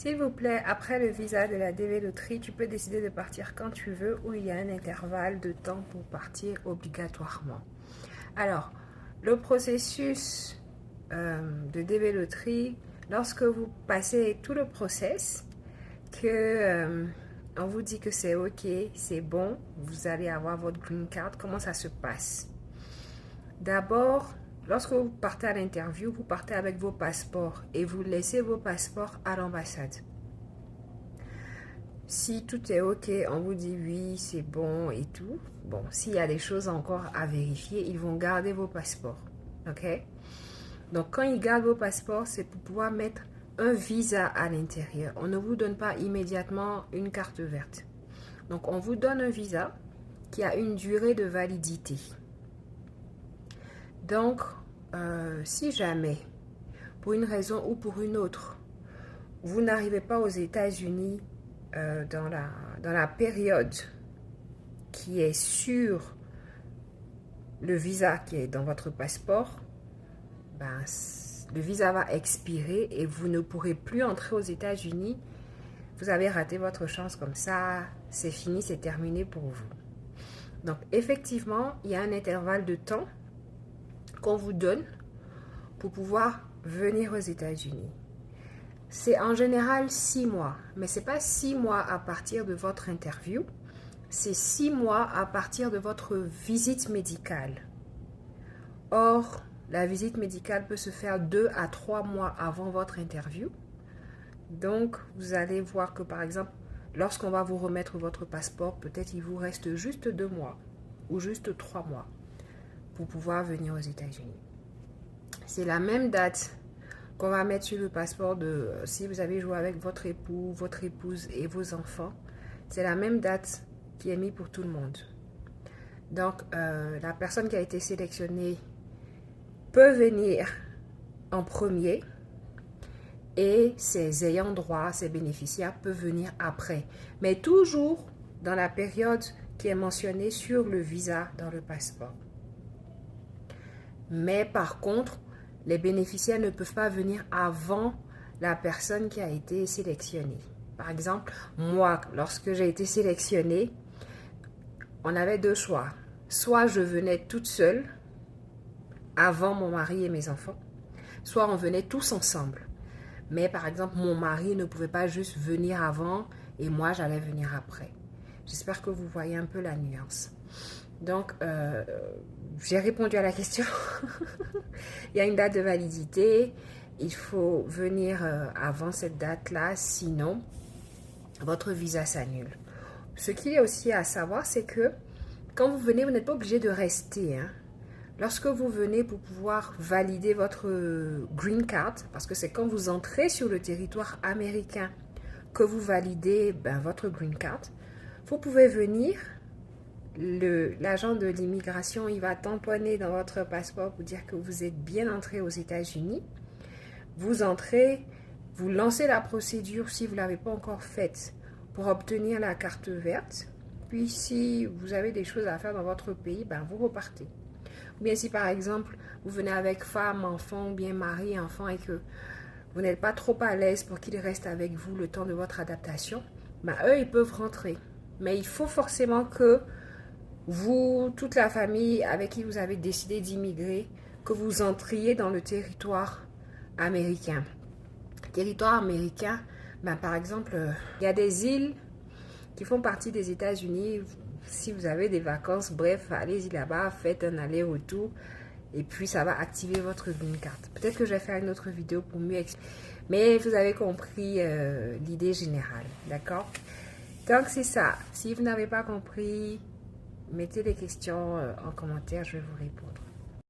S'il vous plaît, après le visa de la DV Loterie, tu peux décider de partir quand tu veux ou il y a un intervalle de temps pour partir obligatoirement. Alors, le processus de DV Loterie, lorsque vous passez tout le process, on vous dit que c'est ok, c'est bon, vous allez avoir votre green card, comment ça se passe? D'abord, lorsque vous partez à l'interview, vous partez avec vos passeports et vous laissez vos passeports à l'ambassade. Si tout est ok, on vous dit oui, c'est bon et tout. Bon, s'il y a des choses encore à vérifier, ils vont garder vos passeports. Ok? Donc, quand ils gardent vos passeports, c'est pour pouvoir mettre un visa à l'intérieur. On ne vous donne pas immédiatement une carte verte. Donc, on vous donne un visa qui a une durée de validité. Donc, si jamais, pour une raison ou pour une autre, vous n'arrivez pas aux États-Unis dans la période qui est sur le visa qui est dans votre passeport, ben, le visa va expirer et vous ne pourrez plus entrer aux États-Unis. Vous avez raté votre chance comme ça, c'est fini, c'est terminé pour vous. Donc, effectivement, il y a un intervalle de temps qu'on vous donne pour pouvoir venir aux États-Unis. C'est en général 6 mois, mais ce n'est pas 6 mois à partir de votre interview, c'est 6 mois à partir de votre visite médicale. Or, la visite médicale peut se faire 2 à 3 mois avant votre interview. Donc, vous allez voir que par exemple, lorsqu'on va vous remettre votre passeport, peut-être il vous reste juste 2 mois ou juste 3 mois pour pouvoir venir aux États-Unis. C'est la même date qu'on va mettre sur le passeport de si vous avez joué avec votre époux, votre épouse et vos enfants. C'est la même date qui est mise pour tout le monde. Donc, la personne qui a été sélectionnée peut venir en premier et ses ayants droit, ses bénéficiaires peuvent venir après. Mais toujours dans la période qui est mentionnée sur le visa dans le passeport. Mais par contre, les bénéficiaires ne peuvent pas venir avant la personne qui a été sélectionnée. Par exemple, moi, lorsque j'ai été sélectionnée, on avait 2 choix. Soit je venais toute seule, avant mon mari et mes enfants, soit on venait tous ensemble. Mais par exemple, mon mari ne pouvait pas juste venir avant et moi, j'allais venir après. J'espère que vous voyez un peu la nuance. Donc, j'ai répondu à la question. Il y a une date de validité. Il faut venir avant cette date-là, sinon, votre visa s'annule. Ce qui est aussi à savoir, c'est que quand vous venez, vous n'êtes pas obligé de rester. Lorsque vous venez pour pouvoir valider votre green card, parce que c'est quand vous entrez sur le territoire américain que vous validez votre green card, vous pouvez venir. L'agent de l'immigration, il va tamponner dans votre passeport pour dire que vous êtes bien entré aux États-Unis. Vous entrez, vous lancez la procédure si vous ne l'avez pas encore faite pour obtenir la carte verte. Puis si vous avez des choses à faire dans votre pays, vous repartez. Ou bien si par exemple, vous venez avec femme, enfant, ou bien mari, enfant et que vous n'êtes pas trop à l'aise pour qu'ils restent avec vous le temps de votre adaptation, eux, ils peuvent rentrer. Mais il faut forcément que vous, toute la famille avec qui vous avez décidé d'immigrer, que vous entriez dans le territoire américain. Territoire américain, par exemple, il y a des îles qui font partie des États-Unis. Si vous avez des vacances, bref, allez-y là-bas, faites un aller-retour et puis ça va activer votre green card. Peut-être que je vais faire une autre vidéo pour mieux expliquer. Mais vous avez compris l'idée générale, d'accord? Donc c'est ça. Si vous n'avez pas compris, mettez des questions en commentaire, je vais vous répondre.